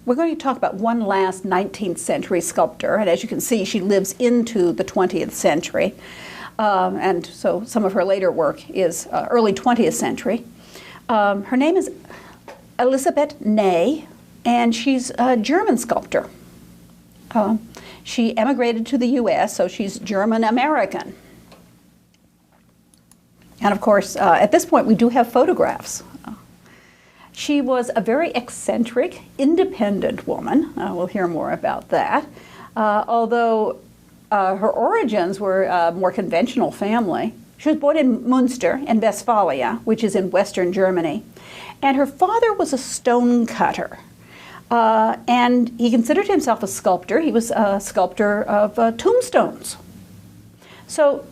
we're going to talk about one last 19th century sculptor, and as you can see, she lives into the 20th century. And so some of her later work is early 20th century. Her name is Elisabet Ney, and she's a German sculptor. She emigrated to the US, so she's German-American. And of course, at this point, we do have photographs. She was a very eccentric, independent woman. We'll hear more about that. Although her origins were a more conventional family. She was born in Münster in Westphalia, which is in Western Germany. And her father was a stone cutter. And he considered himself a sculptor. He was a sculptor of tombstones. So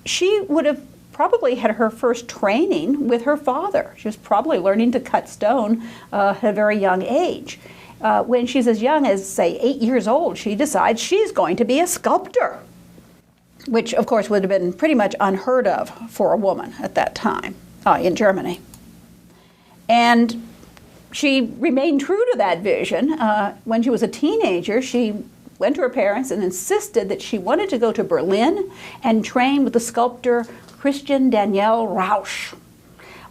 she would have probably had her first training with her father. She was probably learning to cut stone at a very young age. When she's as young as, say, 8 years old, she decides she's going to be a sculptor, which, of course, would have been pretty much unheard of for a woman at that time in Germany. And she remained true to that vision. When she was a teenager, she went to her parents and insisted that she wanted to go to Berlin and train with the sculptor Christian Daniel Rausch.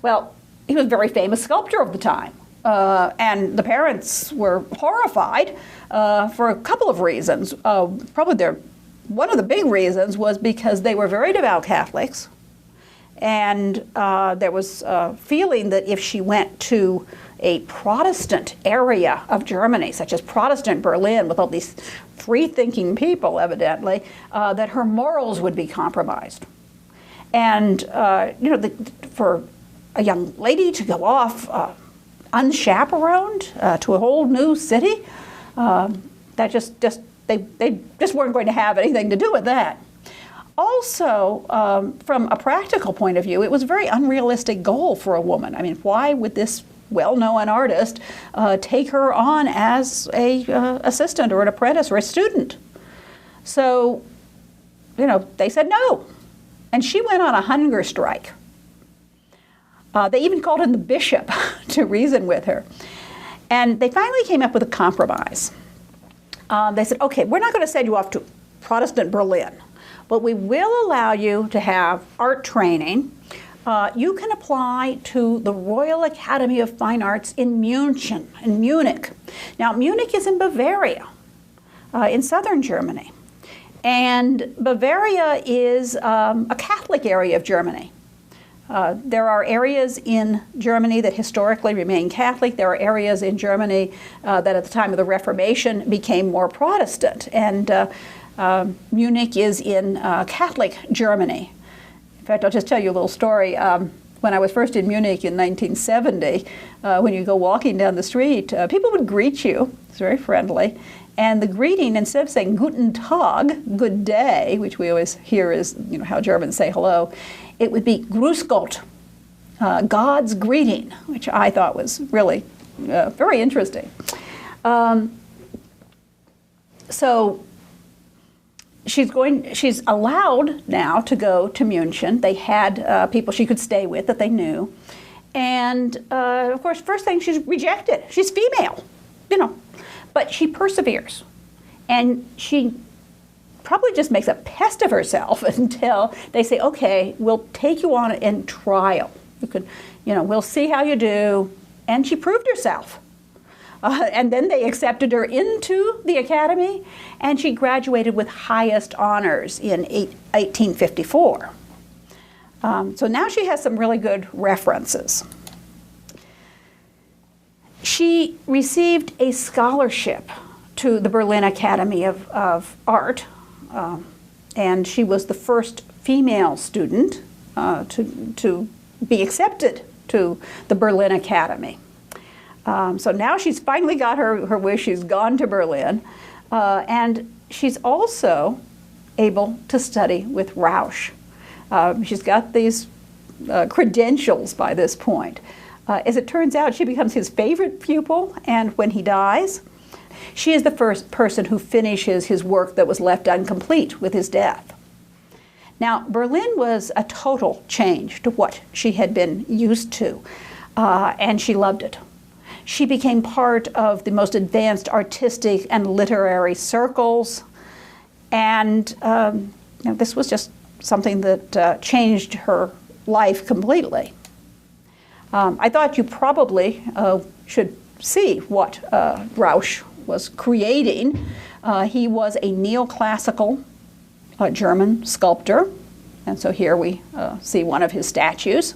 Well, he was a very famous sculptor of the time. And the parents were horrified for a couple of reasons. Probably one of the big reasons was because they were very devout Catholics. And there was a feeling that if she went to a Protestant area of Germany, such as Protestant Berlin, with all these free-thinking people, evidently, that her morals would be compromised. And, for a young lady to go off unchaperoned to a whole new city, they just weren't going to have anything to do with that. Also, from a practical point of view, it was a very unrealistic goal for a woman. I mean, why would this well-known artist take her on as a assistant or an apprentice or a student? So, they said no. And she went on a hunger strike. They even called in the bishop to reason with her. And they finally came up with a compromise. They said, okay, we're not going to send you off to Protestant Berlin, but we will allow you to have art training. You can apply to the Royal Academy of Fine Arts in Munich. Now, Munich is in Bavaria, in southern Germany. And Bavaria is a Catholic area of Germany. There are areas in Germany that historically remain Catholic. There are areas in Germany that at the time of the Reformation became more Protestant. And Munich is in Catholic Germany. In fact, I'll just tell you a little story. When I was first in Munich in 1970, when you go walking down the street, people would greet you. It's very friendly. And the greeting, instead of saying Guten Tag, good day, which we always hear is how Germans say hello, it would be Grüß Gott, God's greeting, which I thought was really very interesting. So she's allowed now to go to München. They had people she could stay with that they knew. And of course, first thing, she's rejected. She's female, but she perseveres. And she probably just makes a pest of herself until they say, okay, we'll take you on in trial. You could, we'll see how you do. And she proved herself. And then they accepted her into the academy, and she graduated with highest honors in 1854. So now she has some really good references. She received a scholarship to the Berlin Academy of Art, and she was the first female student to be accepted to the Berlin Academy. So now she's finally got her wish. She's gone to Berlin, and she's also able to study with Rausch. She's got these credentials by this point. As it turns out, she becomes his favorite pupil, and when he dies, she is the first person who finishes his work that was left incomplete with his death. Now, Berlin was a total change to what she had been used to, and she loved it. She became part of the most advanced artistic and literary circles. And this was just something that changed her life completely. I thought you probably should see what Rausch was creating. He was a neoclassical German sculptor, and so here we see one of his statues.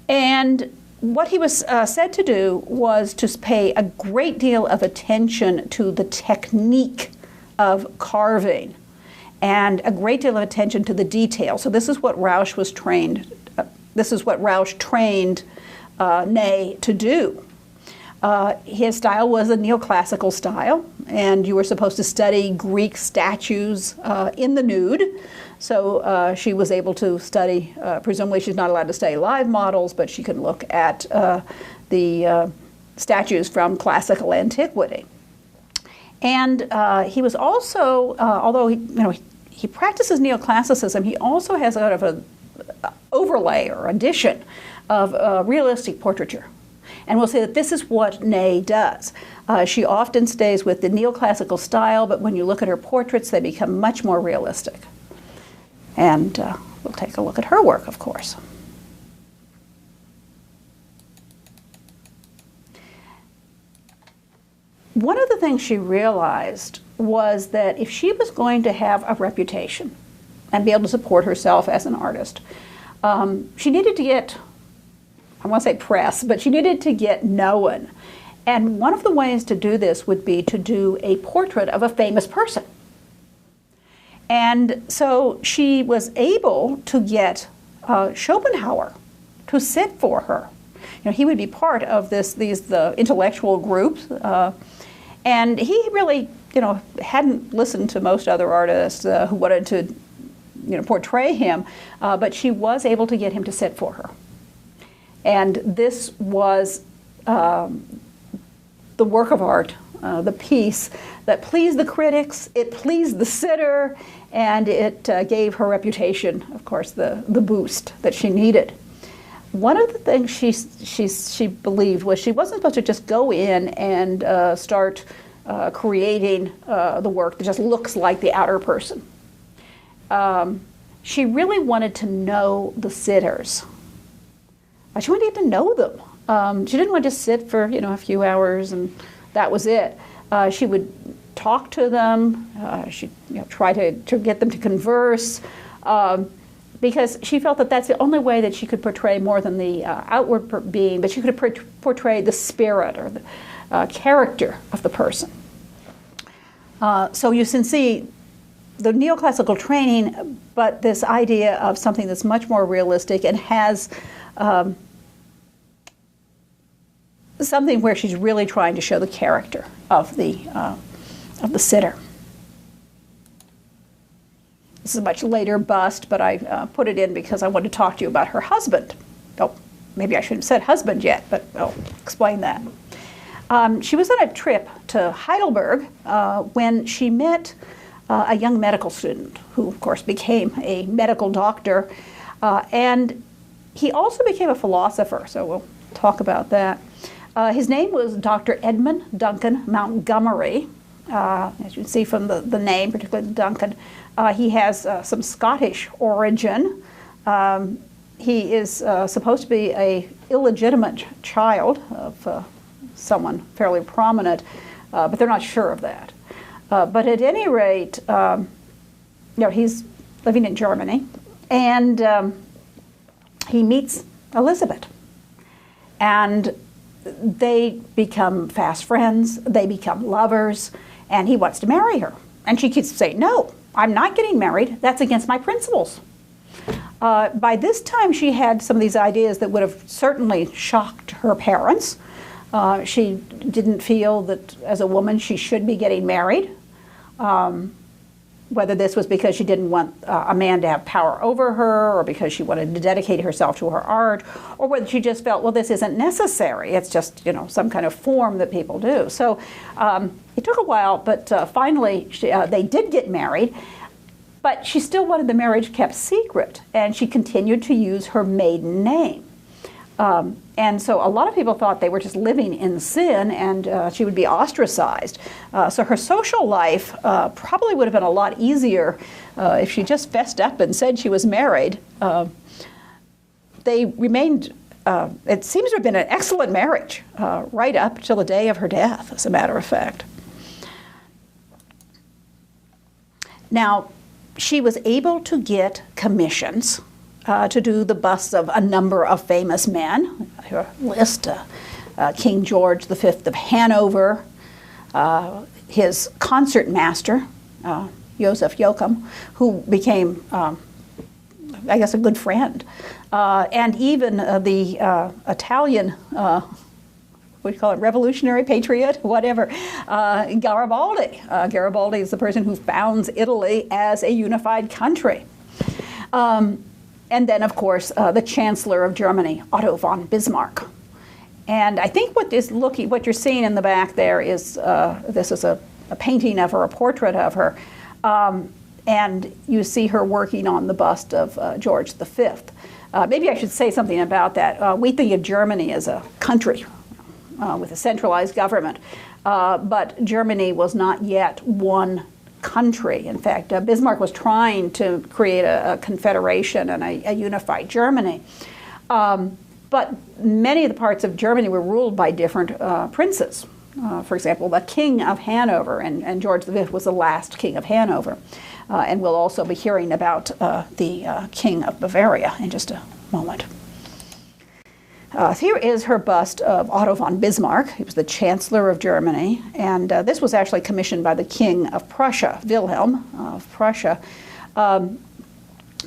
And what he was said to do was to pay a great deal of attention to the technique of carving and a great deal of attention to the detail. So this is what Rausch was trained, this is what Rausch trained Ney to do. His style was a neoclassical style, and you were supposed to study Greek statues in the nude. So she was able to study, presumably she's not allowed to study live models, but she could look at the statues from classical antiquity. And he was also, although he practices neoclassicism, he also has sort of an overlay or addition of realistic portraiture. And we'll say that this is what Ney does. She often stays with the neoclassical style, but when you look at her portraits, they become much more realistic. And we'll take a look at her work, of course. One of the things she realized was that if she was going to have a reputation and be able to support herself as an artist, she needed to get, I want to say press, but she needed to get known. And one of the ways to do this would be to do a portrait of a famous person. And so she was able to get Schopenhauer to sit for her. He would be part of the intellectual groups, and he really, hadn't listened to most other artists who wanted to, portray him, but she was able to get him to sit for her. And this was the work of art, the piece that pleased the critics, it pleased the sitter, and it gave her reputation, of course, the boost that she needed. One of the things she believed was she wasn't supposed to just go in and start creating the work that just looks like the outer person. She really wanted to know the sitters. She wanted to get to know them. She didn't want to just sit for a few hours and that was it. She would talk to them. She'd try to get them to converse. Because she felt that that's the only way that she could portray more than the outward being, but she could portray the spirit or the character of the person. So you can see the neoclassical training, but this idea of something that's much more realistic and has something where she's really trying to show the character of the sitter. This is a much later bust, but I put it in because I wanted to talk to you about her husband. Oh, maybe I shouldn't have said husband yet, but I'll explain that. She was on a trip to Heidelberg when she met a young medical student who, of course, became a medical doctor. And he also became a philosopher, so we'll talk about that. His name was Dr. Edmund Duncan Montgomery. As you can see from the name, particularly Duncan, he has some Scottish origin. He is supposed to be an illegitimate child of someone fairly prominent, but they're not sure of that. But at any rate, he's living in Germany, and he meets Elisabet. And they become fast friends, they become lovers, and he wants to marry her. And she keeps saying, no, I'm not getting married, that's against my principles. By this time she had some of these ideas that would have certainly shocked her parents. She didn't feel that as a woman she should be getting married. Whether this was because she didn't want a man to have power over her, or because she wanted to dedicate herself to her art, or whether she just felt, well, this isn't necessary. It's just, some kind of form that people do. So it took a while, but finally they did get married. But she still wanted the marriage kept secret, and she continued to use her maiden name. And so a lot of people thought they were just living in sin, and she would be ostracized. So her social life probably would have been a lot easier if she just fessed up and said she was married. They remained, it seems to have been an excellent marriage right up till the day of her death, as a matter of fact. Now, she was able to get commissions to do the busts of a number of famous men. Her list, King George V of Hanover, his concert master, Joseph Joachim, who became, I guess, a good friend, and even the Italian, what do you call it, revolutionary patriot, whatever, Garibaldi. Garibaldi is the person who founds Italy as a unified country. And then, of course, the Chancellor of Germany, Otto von Bismarck. And I think what you're seeing in the back there is, this is a painting of her, a portrait of her. And you see her working on the bust of George V. Maybe I should say something about that. We think of Germany as a country with a centralized government, but Germany was not yet one country. In fact, Bismarck was trying to create a confederation and a unified Germany. But many of the parts of Germany were ruled by different princes. For example, the King of Hanover, and George V was the last King of Hanover. And we'll also be hearing about the King of Bavaria in just a moment. Here is her bust of Otto von Bismarck. He was the Chancellor of Germany, and this was actually commissioned by the King of Prussia, Wilhelm of Prussia.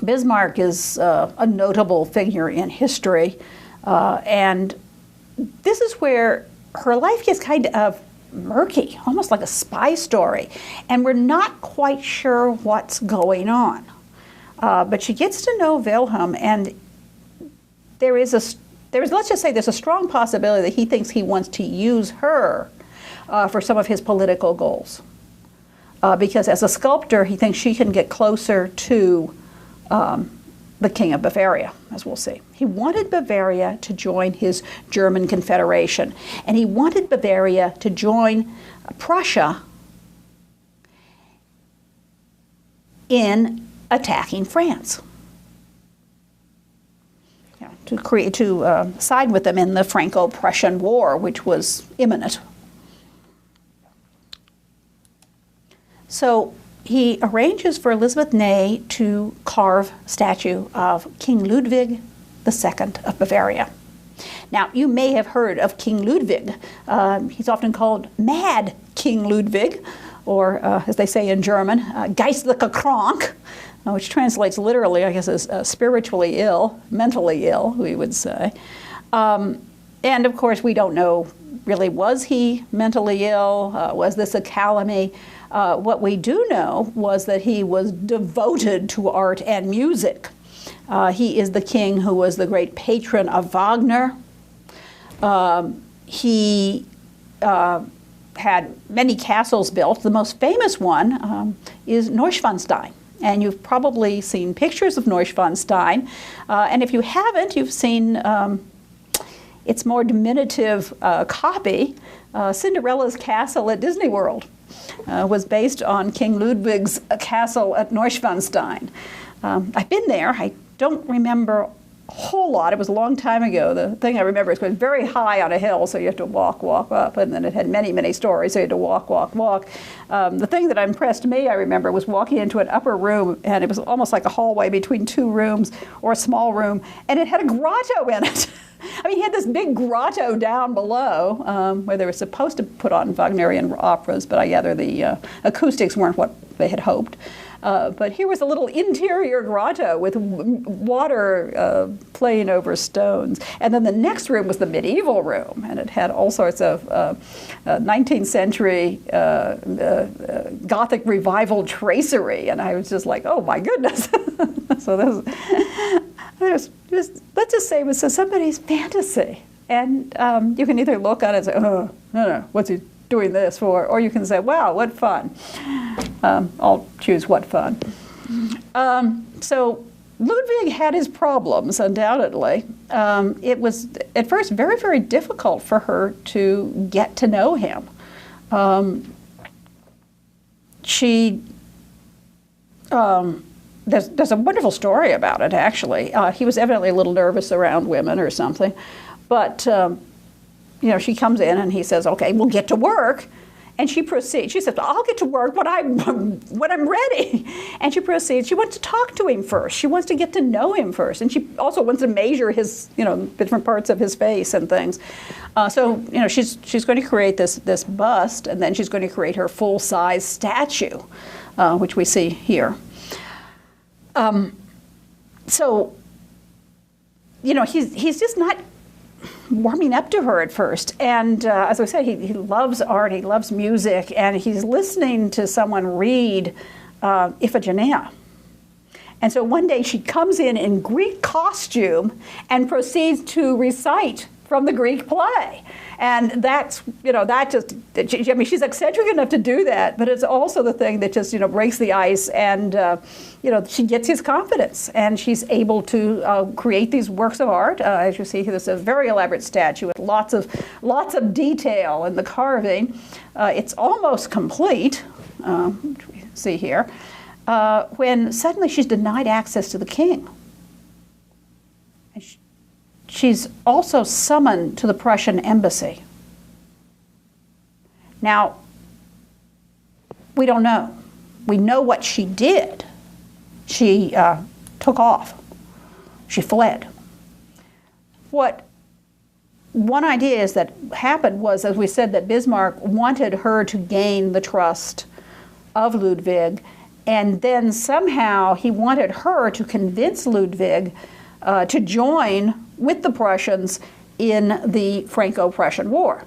Bismarck is a notable figure in history, and this is where her life gets kind of murky, almost like a spy story, and we're not quite sure what's going on. But she gets to know Wilhelm, and let's just say there's a strong possibility that he thinks he wants to use her for some of his political goals. Because as a sculptor, he thinks she can get closer to the King of Bavaria, as we'll see. He wanted Bavaria to join his German Confederation, and he wanted Bavaria to join Prussia in attacking France. To side with them in the Franco-Prussian War, which was imminent. So he arranges for Elisabet Ney to carve a statue of King Ludwig II of Bavaria. Now, you may have heard of King Ludwig. He's often called Mad King Ludwig, or as they say in German, geistliche krank, which translates literally, I guess, as spiritually ill, mentally ill, we would say. And of course, we don't know really, was he mentally ill? Was this a calumny? What we do know was that he was devoted to art and music. He is the king who was the great patron of Wagner. He had many castles built. The most famous one is Neuschwanstein. And you've probably seen pictures of Neuschwanstein. And if you haven't, you've seen its more diminutive copy, Cinderella's Castle at Disney World. Was based on King Ludwig's castle at Neuschwanstein. I've been there. I don't remember a whole lot. It was a long time ago. The thing I remember is it was very high on a hill, so you have to walk up, and then it had many, many stories, so you had to walk. The thing that impressed me, I remember, was walking into an upper room, and it was almost like a hallway between two rooms, or a small room, and it had a grotto in it. I mean, he had this big grotto down below where they were supposed to put on Wagnerian operas, but I gather the acoustics weren't what they had hoped. But here was a little interior grotto with water playing over stones. And then the next room was the medieval room, and it had all sorts of 19th century Gothic revival tracery. And I was just like, oh my goodness. So let's just say it was somebody's fantasy. And you can either look on it and say, oh, no, what's he doing this for? Or you can say, wow, what fun. I'll choose what fun. So Ludwig had his problems, undoubtedly. It was at first very, very difficult for her to get to know him. There's a wonderful story about it, actually. He was evidently a little nervous around women or something, but she comes in and he says, "Okay, we'll get to work." And she proceeds. She says, "I'll get to work when I'm ready." And she proceeds. She wants to talk to him first. She wants to get to know him first. And she also wants to measure his, different parts of his face and things. She's going to create this bust, and then she's going to create her full-size statue, which we see here. He's just not warming up to her at first. And as I said, he loves art, he loves music, and he's listening to someone read Iphigenia. And so one day she comes in Greek costume and proceeds to recite from the Greek play. And that's, she's eccentric enough to do that, but it's also the thing that just, breaks the ice, and, she gets his confidence, and she's able to create these works of art. As you see, there's a very elaborate statue with lots of detail in the carving. It's almost complete, which we see here, when suddenly she's denied access to the king. She's also summoned to the Prussian embassy. Now, we don't know. We know what she did. She took off. She fled. What one idea is that happened was, as we said, that Bismarck wanted her to gain the trust of Ludwig, and then somehow he wanted her to convince Ludwig to join with the Prussians in the Franco-Prussian War.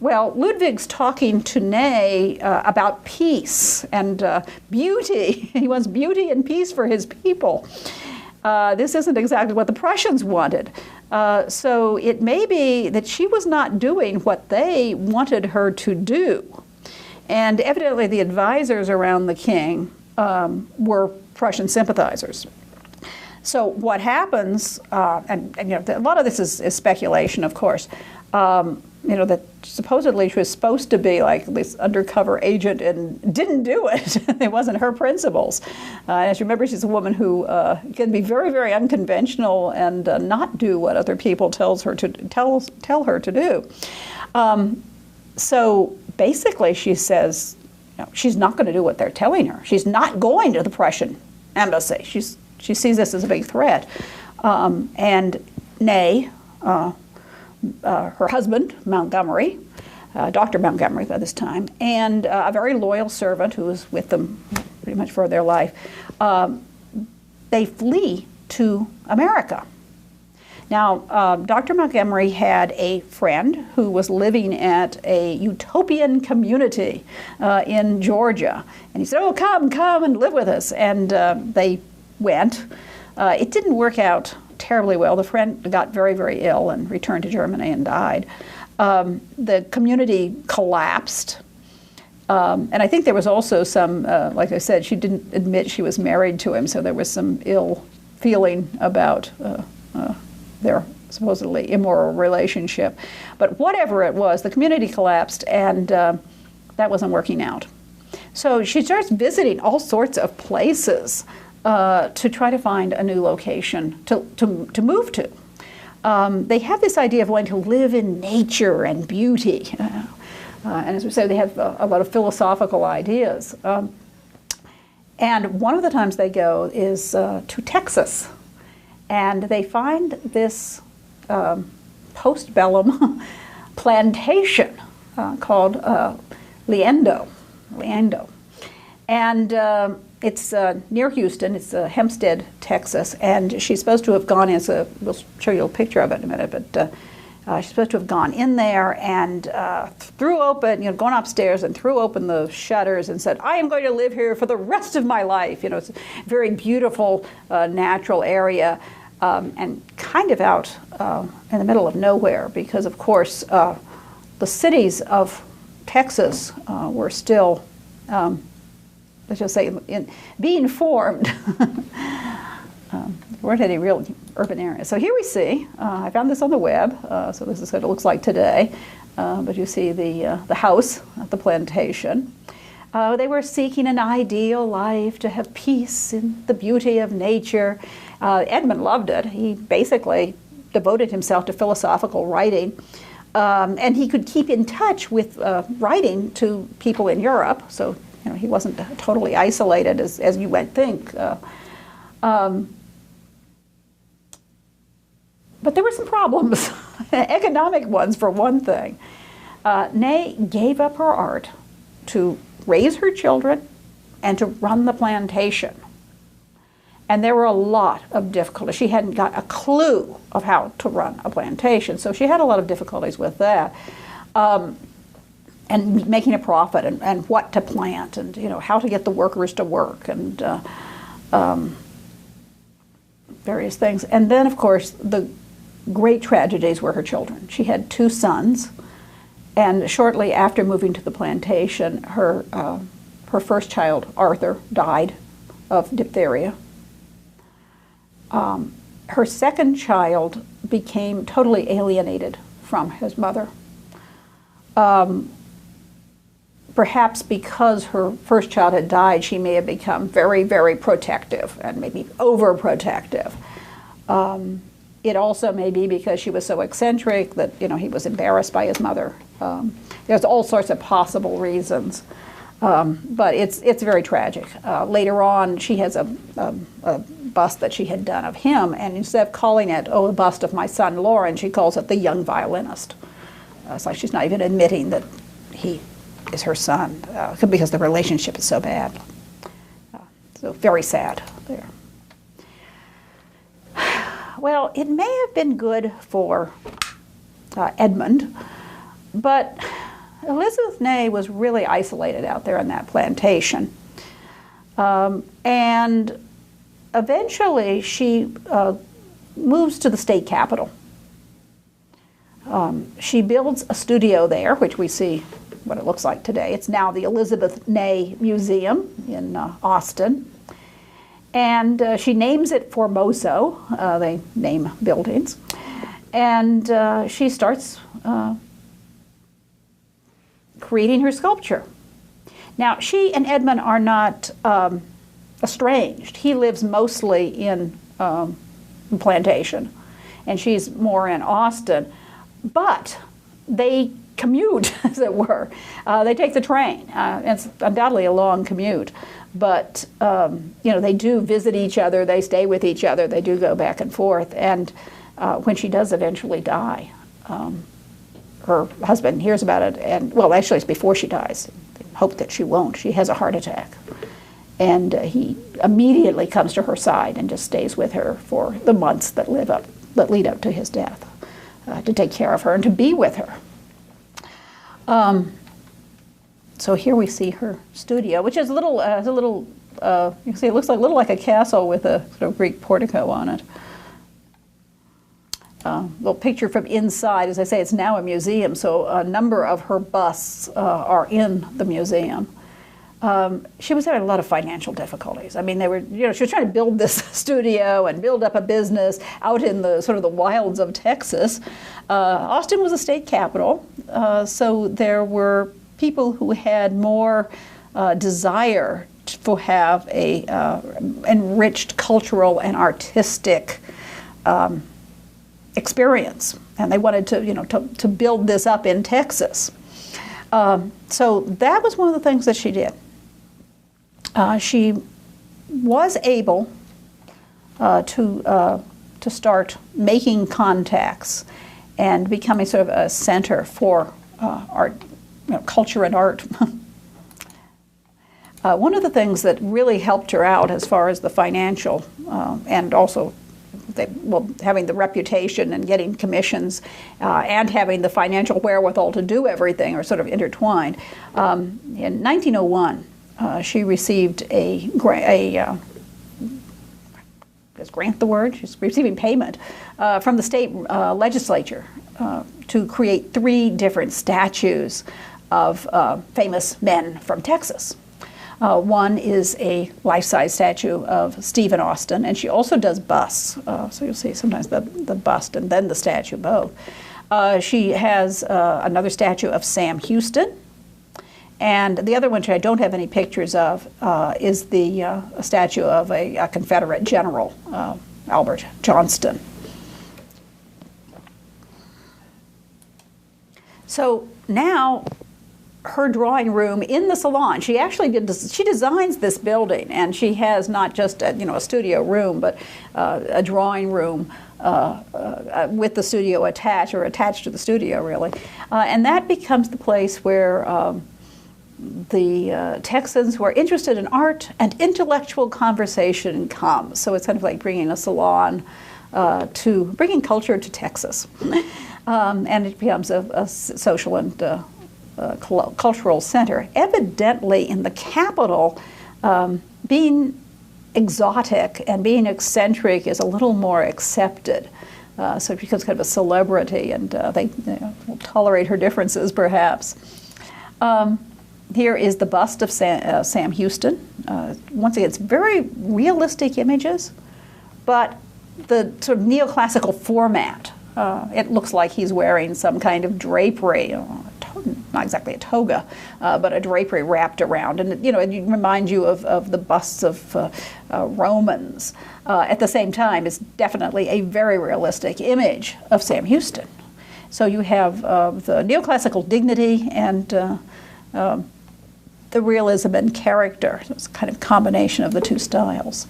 Well, Ludwig's talking to Ney about peace and beauty. He wants beauty and peace for his people. This isn't exactly what the Prussians wanted. So it may be that she was not doing what they wanted her to do. And evidently the advisors around the king were Prussian sympathizers. So what happens, and a lot of this is speculation, of course, that supposedly she was supposed to be like this undercover agent and didn't do it. It wasn't her principles. As you remember, she's a woman who can be very, very unconventional and not do what other people tell her to do. So basically, she says she's not going to do what they're telling her. She's not going to the Prussian embassy. She sees this as a big threat. And Ney, her husband, Montgomery, Dr. Montgomery by this time, and a very loyal servant who was with them pretty much for their life, they flee to America. Now, Dr. Montgomery had a friend who was living at a utopian community in Georgia. And he said, "Oh, come and live with us." And they went. It didn't work out terribly well. The friend got very, very ill and returned to Germany and died. The community collapsed. And I think there was also some, like I said, she didn't admit she was married to him, so there was some ill feeling about their supposedly immoral relationship. But whatever it was, the community collapsed, and that wasn't working out. So she starts visiting all sorts of places to try to find a new location to move to. They have this idea of wanting to live in nature and beauty. And as we said, they have a lot of philosophical ideas. And one of the times they go is to Texas. And they find this postbellum plantation called Leando. And it's near Houston. It's Hempstead, Texas. And she's supposed to have gone in, so we'll show you a picture of it in a minute, but she's supposed to have gone in there and threw open, gone upstairs and threw open the shutters and said, "I am going to live here for the rest of my life." It's a very beautiful, natural area. And kind of out in the middle of nowhere, because of course the cities of Texas were still, let's just say, being formed. weren't any real urban areas. So here we see, I found this on the web, so this is what it looks like today, but you see the house at the plantation. They were seeking an ideal life, to have peace in the beauty of nature. Edmund loved it. He basically devoted himself to philosophical writing, and he could keep in touch with writing to people in Europe, so he wasn't totally isolated as you might think. But there were some problems, economic ones for one thing. Ney gave up her art to raise her children and to run the plantation. And there were a lot of difficulties. She hadn't got a clue of how to run a plantation, so she had a lot of difficulties with that. And making a profit, and what to plant, and how to get the workers to work, and various things. And then, of course, the great tragedies were her children. She had 2 sons, and shortly after moving to the plantation, her first child, Arthur, died of diphtheria. Her second child became totally alienated from his mother. Perhaps because her first child had died, she may have become very, very protective, and maybe overprotective. It also may be because she was so eccentric that he was embarrassed by his mother. There's all sorts of possible reasons, but it's very tragic. Later on, she has a bust that she had done of him, and instead of calling it, "Oh, the bust of my son Lauren," she calls it "the young violinist." It's like she's not even admitting that he is her son, because the relationship is so bad. So very sad there. Well, it may have been good for Edmund, but Elisabet Ney was really isolated out there in that plantation. And eventually she moves to the state capital. She builds a studio there, which we see what it looks like today. It's now the Elisabet Ney Museum in Austin. And she names it Formoso. They name buildings. And she starts creating her sculpture. Now, she and Edmund are not estranged. He lives mostly in Plantation, and she's more in Austin. But they commute, as it were. They take the train. It's undoubtedly a long commute, but they do visit each other. They stay with each other. They do go back and forth. And when she does eventually die, her husband hears about it, and well, actually, it's before she dies. Hope that she won't. She has a heart attack, and he immediately comes to her side and just stays with her for the months that lead up to his death, to take care of her and to be with her. So here we see her studio, which is a little, you can see it looks like a little like a castle with a sort of Greek portico on it. Little picture from inside. As I say, it's now a museum, so a number of her busts are in the museum. She was having a lot of financial difficulties. I mean, she was trying to build this studio and build up a business out in the sort of the wilds of Texas. Austin was a state capital, so there were people who had more desire to have a enriched cultural and artistic experience, and they wanted to build this up in Texas. So that was one of the things that she did. She was able to start making contacts and becoming sort of a center for art, culture and art. One of the things that really helped her out as far as the financial and also having the reputation and getting commissions and having the financial wherewithal to do everything are sort of intertwined. In 1901, she received is grant the word? She's receiving payment from the state legislature to create 3 different statues of famous men from Texas. One is a life-size statue of Stephen Austin, and she also does busts. So you'll see sometimes the bust and then the statue both. She has another statue of Sam Houston. And the other one, which I don't have any pictures of, is a statue of a Confederate general, Albert Johnston. So now, her drawing room in the salon, she actually she designs this building, and she has not just a studio room, but a drawing room with the studio attached, or attached to the studio really. And that becomes the place where the Texans who are interested in art and intellectual conversation come. So it's kind of like bringing a salon bringing culture to Texas. And it becomes a social and cultural center. Evidently, in the capital, being exotic and being eccentric is a little more accepted. So it becomes kind of a celebrity, and they will tolerate her differences, perhaps. Here is the bust of Sam Houston. Once again, it's very realistic images, but the sort of neoclassical format. It looks like he's wearing some kind of drapery, not exactly a toga, but a drapery wrapped around. And it reminds you of the busts of Romans. At the same time, it's definitely a very realistic image of Sam Houston. So you have the neoclassical dignity and the realism in character. So it's a kind of combination of the two styles.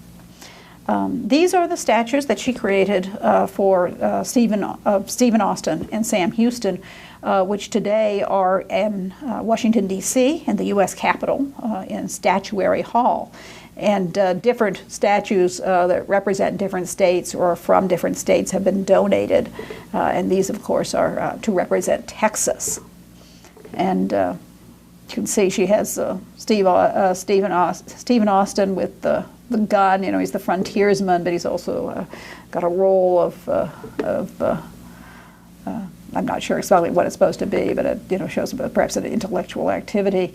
These are the statues that she created for Stephen Austin and Sam Houston, which today are in Washington, D.C., in the U.S. Capitol, in Statuary Hall. And different statues that represent different states or from different states have been donated. And these, of course, are to represent Texas. And you can see she has Stephen Austin with the gun. He's the frontiersman, but he's also got a role of I'm not sure exactly what it's supposed to be, but it shows perhaps an intellectual activity.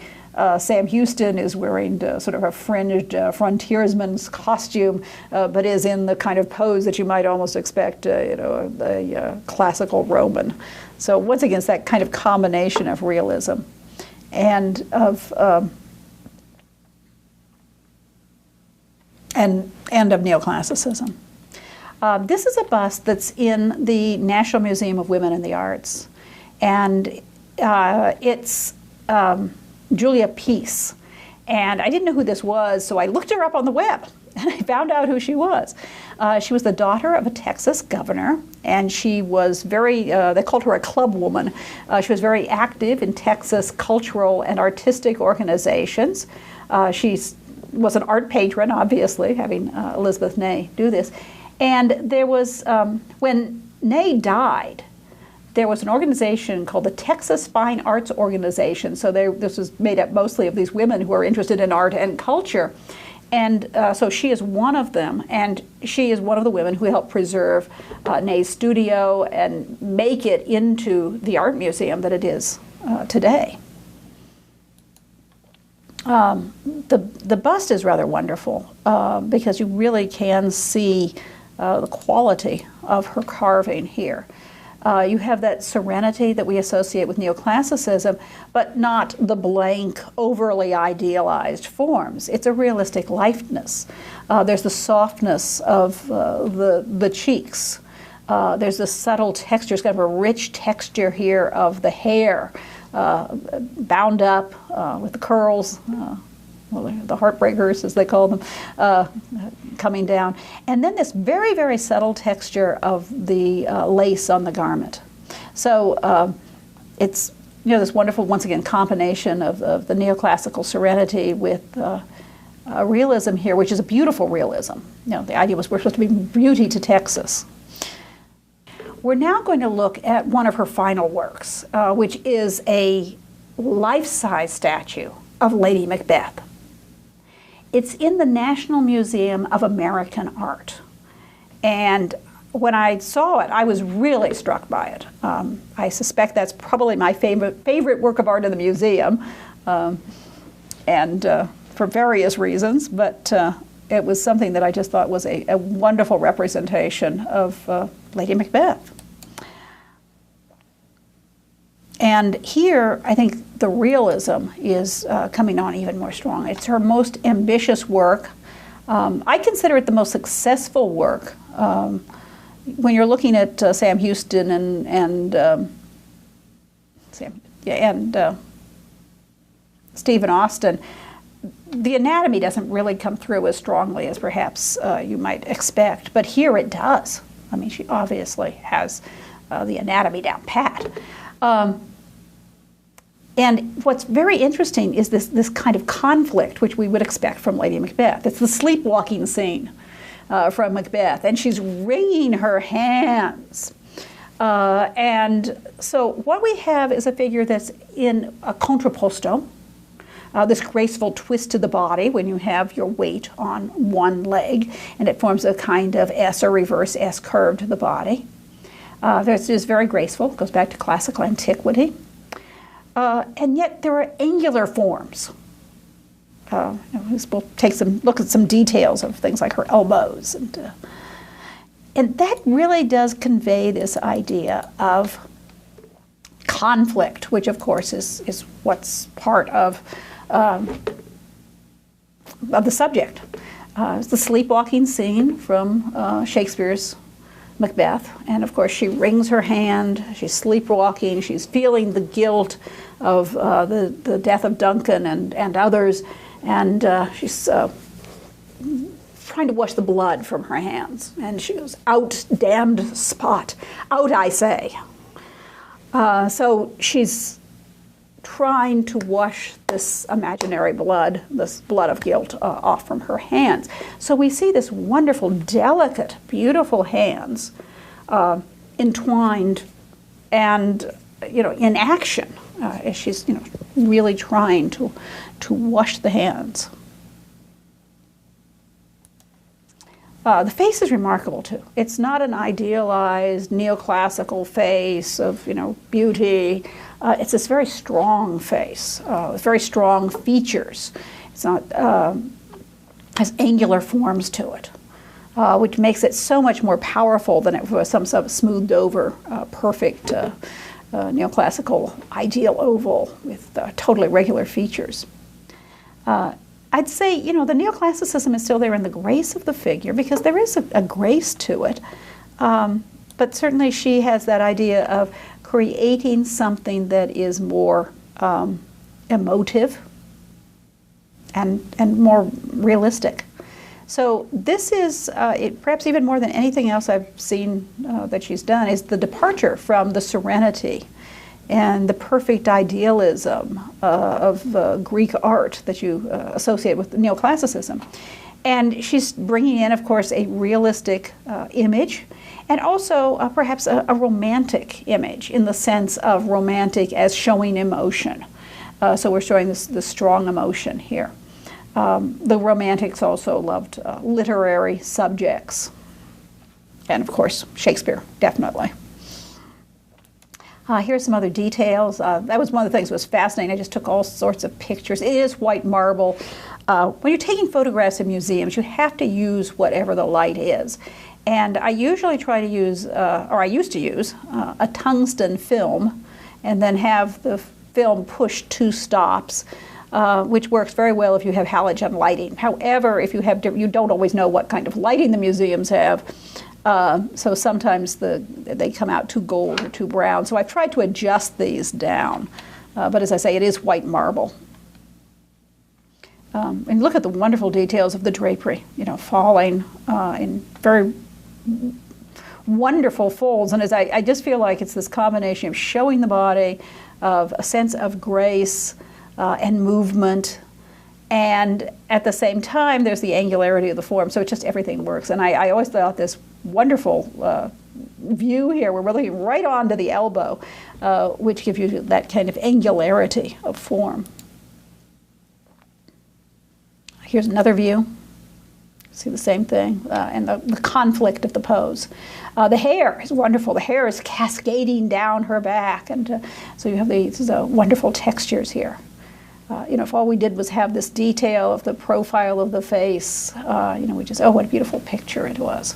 Sam Houston is wearing sort of a fringed frontiersman's costume, but is in the kind of pose that you might almost expect, a classical Roman. So once again, it's that kind of combination of realism and of neoclassicism. This is a bust that's in the National Museum of Women in the Arts, and it's Julia Peace. And I didn't know who this was, so I looked her up on the web, and I found out who she was. She was the daughter of a Texas governor, and she was very, they called her a club woman. She was very active in Texas cultural and artistic organizations. She was an art patron, obviously, having Elisabet Ney do this. And there was, when Ney died, there was an organization called the Texas Fine Arts Organization. So this was made up mostly of these women who are interested in art and culture. And so she is one of them, and she is one of the women who helped preserve Ney's studio and make it into the art museum that it is today. The bust is rather wonderful because you really can see the quality of her carving here. You have that serenity that we associate with neoclassicism, but not the blank, overly idealized forms. It's a realistic lifeness. There's the softness of the cheeks. There's the subtle texture. It's kind of a rich texture here of the hair, bound up with the curls, well, the heartbreakers, as they call them, coming down. And then this very, very subtle texture of the lace on the garment. So it's, this wonderful, once again, combination of the neoclassical serenity with realism here, which is a beautiful realism. The idea was we're supposed to be beauty to Texas. We're now going to look at one of her final works, which is a life-size statue of Lady Macbeth. It's in the National Museum of American Art. And when I saw it, I was really struck by it. I suspect that's probably my favorite work of art in the museum. And for various reasons, but it was something that I just thought was a wonderful representation of Lady Macbeth. And here, I think the realism is coming on even more strong. It's her most ambitious work. I consider it the most successful work. When you're looking at Sam Houston and Stephen Austin, the anatomy doesn't really come through as strongly as perhaps you might expect, but here it does. I mean, she obviously has the anatomy down pat. And what's very interesting is this kind of conflict which we would expect from Lady Macbeth. It's the sleepwalking scene from Macbeth, and she's wringing her hands. And so what we have is a figure that's in a contrapposto, this graceful twist to the body when you have your weight on one leg, and it forms a kind of S or reverse S curve to the body. This is very graceful, goes back to classical antiquity. And yet there are angular forms. We'll take look at some details of things like her elbows. And that really does convey this idea of conflict, which of course is what's part of the subject. It's the sleepwalking scene from Shakespeare's Macbeth, and of course she wrings her hand, she's sleepwalking, she's feeling the guilt of the death of Duncan and others, and she's trying to wash the blood from her hands, and she goes, "Out, damned spot, out I say." So she's trying to wash this imaginary blood, this blood of guilt, off from her hands. So we see this wonderful, delicate, beautiful hands entwined and, in action as she's, really trying to wash the hands. The face is remarkable too. It's not an idealized neoclassical face of, beauty. It's this very strong face, with very strong features. It's not has angular forms to it, which makes it so much more powerful than if it was some sort of smoothed over, perfect neoclassical ideal oval with totally regular features. I'd say, the neoclassicism is still there in the grace of the figure, because there is a grace to it. But certainly she has that idea of creating something that is more emotive and more realistic. So this is, perhaps even more than anything else I've seen that she's done, is the departure from the serenity and the perfect idealism of Greek art that you associate with neoclassicism. And she's bringing in, of course, a realistic image, and also perhaps a romantic image, in the sense of romantic as showing emotion. So we're showing this strong emotion here. The Romantics also loved literary subjects. And of course, Shakespeare, definitely. Here's some other details. That was one of the things that was fascinating. I just took all sorts of pictures. It is white marble. When you're taking photographs in museums, you have to use whatever the light is. And I usually try to use, or I used to use, a tungsten film, and then have the film push 2 stops, which works very well if you have halogen lighting. However, if you have, you don't always know what kind of lighting the museums have. So sometimes they come out too gold or too brown. So I've tried to adjust these down. But as I say, it is white marble. And look at the wonderful details of the drapery, falling in very wonderful folds. And as I just feel like it's this combination of showing the body, of a sense of grace and movement, and at the same time there's the angularity of the form. So it just, everything works. And I always thought this wonderful view here, we're looking right onto the elbow, which gives you that kind of angularity of form. Here's another view. See the same thing, and the conflict of the pose. The hair is wonderful. The hair is cascading down her back, and so you have these wonderful textures here. you know, if all we did was have this detail of the profile of the face, you know, we just, oh, what a beautiful picture it was.